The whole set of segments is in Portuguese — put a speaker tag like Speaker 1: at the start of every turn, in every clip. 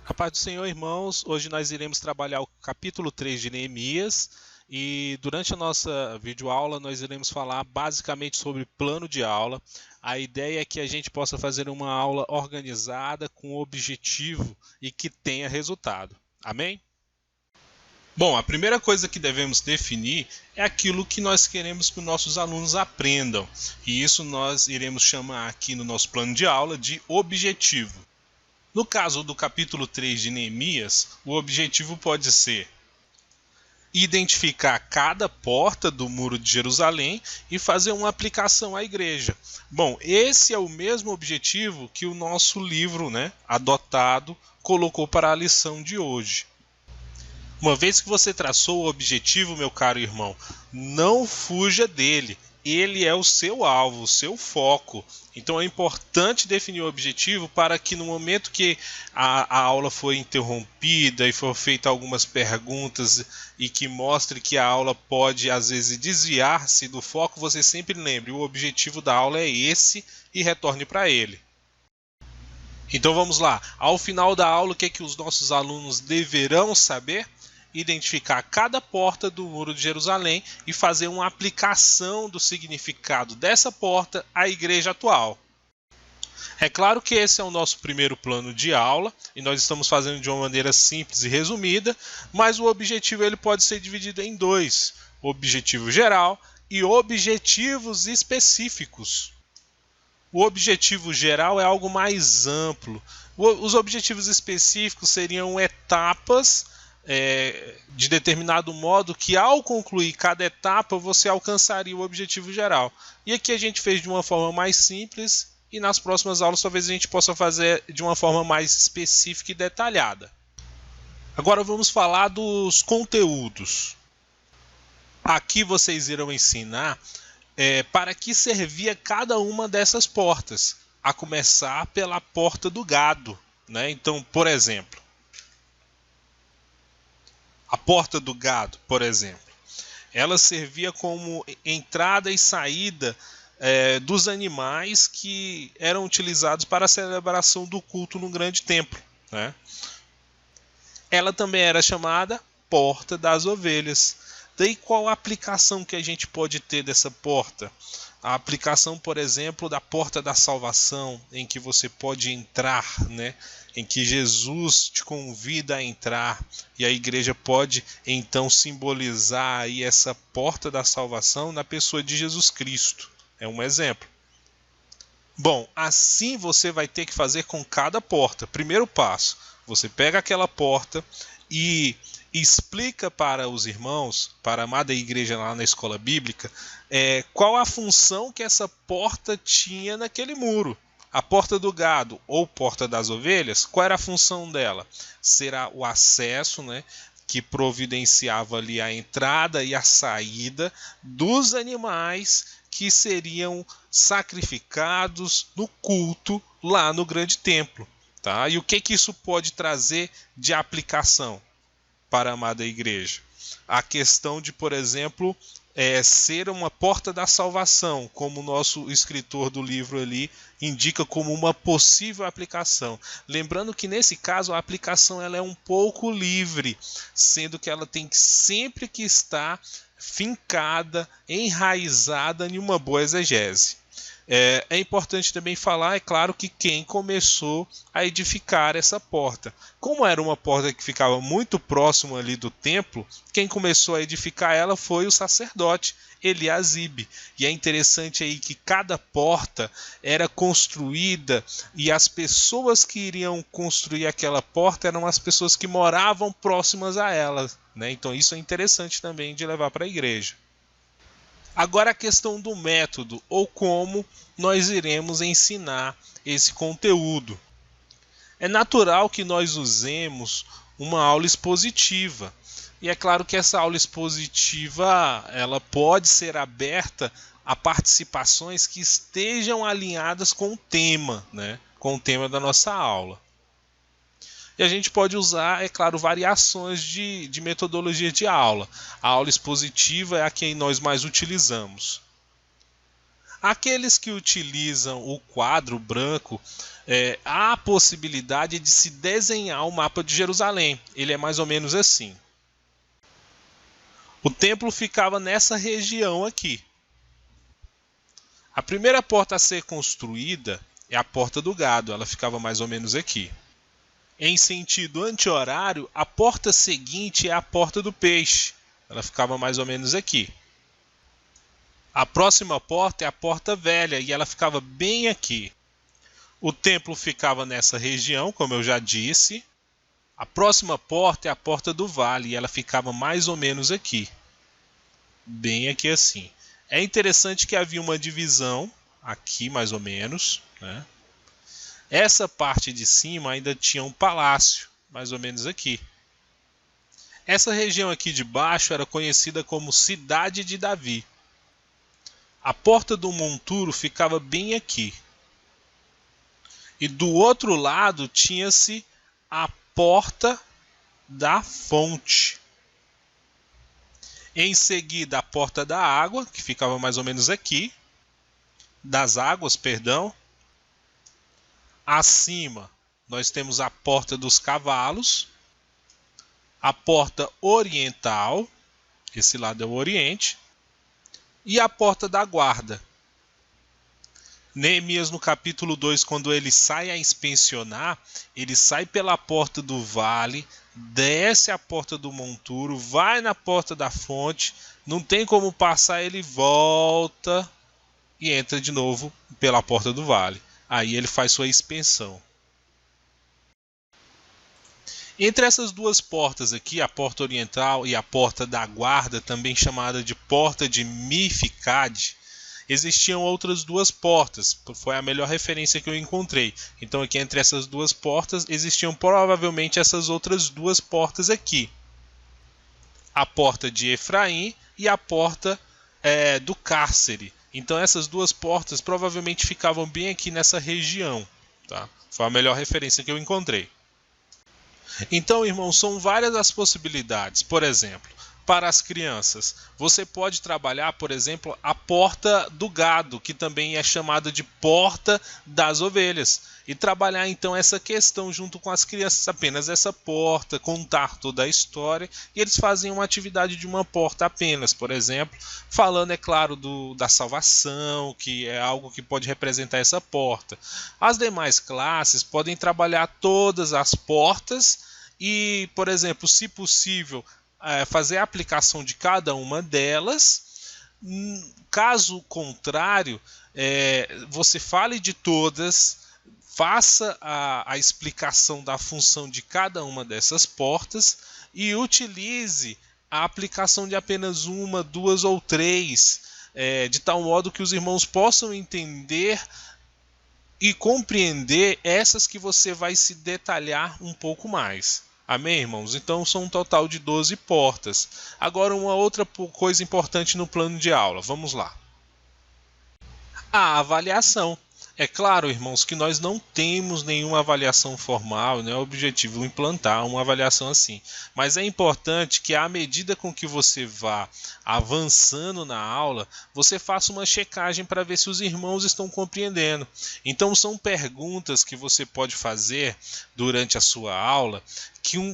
Speaker 1: A paz do Senhor, irmãos. Hoje nós iremos trabalhar o capítulo 3 de Neemias e durante a nossa videoaula nós iremos falar basicamente sobre plano de aula. A ideia é que a gente possa fazer uma aula organizada, com objetivo e que tenha resultado. Amém? Bom, a primeira coisa que devemos definir é aquilo que nós queremos que os nossos alunos aprendam. E isso nós iremos chamar aqui no nosso plano de aula de objetivo. No caso do capítulo 3 de Neemias, o objetivo pode ser identificar cada porta do muro de Jerusalém e fazer uma aplicação à igreja. Bom, esse é o mesmo objetivo que o nosso livro, adotado, colocou para a lição de hoje. Uma vez que você traçou o objetivo, meu caro irmão, não fuja dele. Ele é o seu alvo, o seu foco. Então é importante definir o objetivo para que no momento que a aula for interrompida e for feita algumas perguntas e que mostre que a aula pode às vezes desviar-se do foco, você sempre lembre, o objetivo da aula é esse e retorne para ele. Então vamos lá, ao final da aula o que é que os nossos alunos deverão saber? Identificar cada porta do muro de Jerusalém e fazer uma aplicação do significado dessa porta à igreja atual. É claro que esse é o nosso primeiro plano de aula e nós estamos fazendo de uma maneira simples e resumida, mas o objetivo ele pode ser dividido em dois: objetivo geral e objetivos específicos. O objetivo geral é algo mais amplo. Os objetivos específicos seriam etapas de determinado modo que ao concluir cada etapa você alcançaria o objetivo geral. E aqui a gente fez de uma forma mais simples e nas próximas aulas talvez a gente possa fazer de uma forma mais específica e detalhada. Agora vamos falar dos conteúdos. Aqui vocês irão ensinar para que servia cada uma dessas portas, a começar pela porta do gado, Então, por exemplo, a porta do gado, por exemplo, ela servia como entrada e saída dos animais que eram utilizados para a celebração do culto no grande templo, Ela também era chamada porta das ovelhas. Daí qual a aplicação que a gente pode ter dessa porta? A aplicação, por exemplo, da porta da salvação, em que você pode entrar, em que Jesus te convida a entrar, e a igreja pode então simbolizar aí essa porta da salvação na pessoa de Jesus Cristo. É um exemplo. Bom, assim você vai ter que fazer com cada porta. Primeiro passo, você pega aquela porta e explica para os irmãos, para a amada igreja lá na escola bíblica, qual a função que essa porta tinha naquele muro. A porta do gado ou porta das ovelhas, qual era a função dela? Será o acesso, que providenciava ali a entrada e a saída dos animais que seriam sacrificados no culto lá no grande templo. Tá? E o que isso pode trazer de aplicação para a amada igreja? A questão de, por exemplo, ser uma porta da salvação, como o nosso escritor do livro ali indica como uma possível aplicação. Lembrando que nesse caso a aplicação ela é um pouco livre, sendo que ela tem sempre que estar fincada, enraizada em uma boa exegese. É importante também falar, é claro, que quem começou a edificar essa porta. Como era uma porta que ficava muito próximo ali do templo, quem começou a edificar ela foi o sacerdote Eliasibe. E é interessante aí que cada porta era construída e as pessoas que iriam construir aquela porta eram as pessoas que moravam próximas a ela. Então isso é interessante também de levar para a igreja. Agora a questão do método, ou como nós iremos ensinar esse conteúdo. É natural que nós usemos uma aula expositiva. E é claro que essa aula expositiva ela pode ser aberta a participações que estejam alinhadas com o tema, com o tema da nossa aula. E a gente pode usar, é claro, variações de metodologia de aula. A aula expositiva é a que nós mais utilizamos. Aqueles que utilizam o quadro branco, há a possibilidade de se desenhar o mapa de Jerusalém. Ele é mais ou menos assim. O templo ficava nessa região aqui. A primeira porta a ser construída é a Porta do Gado. Ela ficava mais ou menos aqui. Em sentido anti-horário, a porta seguinte é a Porta do Peixe. Ela ficava mais ou menos aqui. A próxima porta é a Porta Velha e ela ficava bem aqui. O templo ficava nessa região, como eu já disse. A próxima porta é a Porta do Vale e ela ficava mais ou menos aqui. Bem aqui assim. É interessante que havia uma divisão aqui mais ou menos, né? Essa parte de cima ainda tinha um palácio, mais ou menos aqui. Essa região aqui de baixo era conhecida como Cidade de Davi. A Porta do Monturo ficava bem aqui. E do outro lado tinha-se a Porta da Fonte. Em seguida, a Porta da Água, que ficava mais ou menos aqui. Das Águas, perdão. Acima, nós temos a Porta dos Cavalos. A Porta Oriental, esse lado é o Oriente. E a Porta da Guarda. Neemias, no capítulo 2, quando ele sai a inspecionar, ele sai pela Porta do Vale, desce a Porta do Monturo, vai na Porta da Fonte, não tem como passar, ele volta e entra de novo pela Porta do Vale. Aí ele faz sua inspeção. Entre essas duas portas aqui, a Porta Oriental e a Porta da Guarda, também chamada de Porta de Mificade, existiam outras duas portas. Foi a melhor referência que eu encontrei. Então aqui entre essas duas portas existiam provavelmente essas outras duas portas aqui. A Porta de Efraim e a Porta do Cárcere. Então essas duas portas provavelmente ficavam bem aqui nessa região. Tá? Foi a melhor referência que eu encontrei. Então, irmãos, são várias as possibilidades. Por exemplo, para as crianças, você pode trabalhar, por exemplo, a Porta do Gado, que também é chamada de Porta das Ovelhas. E trabalhar então essa questão junto com as crianças, apenas essa porta, contar toda a história. E eles fazem uma atividade de uma porta apenas, por exemplo, falando, é claro, da salvação, que é algo que pode representar essa porta. As demais classes podem trabalhar todas as portas e, por exemplo, se possível, fazer a aplicação de cada uma delas. Caso contrário, você fale de todas, faça a explicação da função de cada uma dessas portas e utilize a aplicação de apenas uma, duas ou três, de tal modo que os irmãos possam entender e compreender essas que você vai se detalhar um pouco mais. Amém, irmãos? Então são um total de 12 portas. Agora uma outra coisa importante no plano de aula. Vamos lá. A avaliação. É claro, irmãos, que nós não temos nenhuma avaliação formal, não é o objetivo implantar uma avaliação assim. Mas é importante que, à medida com que você vá avançando na aula, você faça uma checagem para ver se os irmãos estão compreendendo. Então, são perguntas que você pode fazer durante a sua aula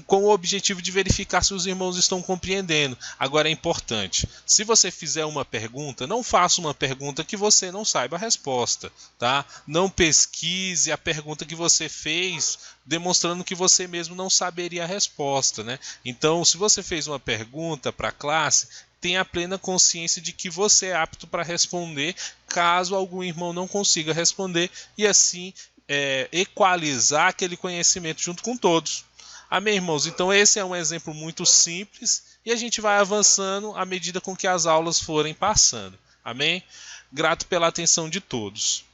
Speaker 1: com o objetivo de verificar se os irmãos estão compreendendo. Agora é importante, se você fizer uma pergunta, não faça uma pergunta que você não saiba a resposta, tá? Não pesquise a pergunta que você fez, demonstrando que você mesmo não saberia a resposta, né? Então, se você fez uma pergunta para a classe, tenha plena consciência de que você é apto para responder, caso algum irmão não consiga responder, e assim equalizar aquele conhecimento junto com todos. Amém, irmãos? Então esse é um exemplo muito simples e a gente vai avançando à medida com que as aulas forem passando. Amém? Grato pela atenção de todos.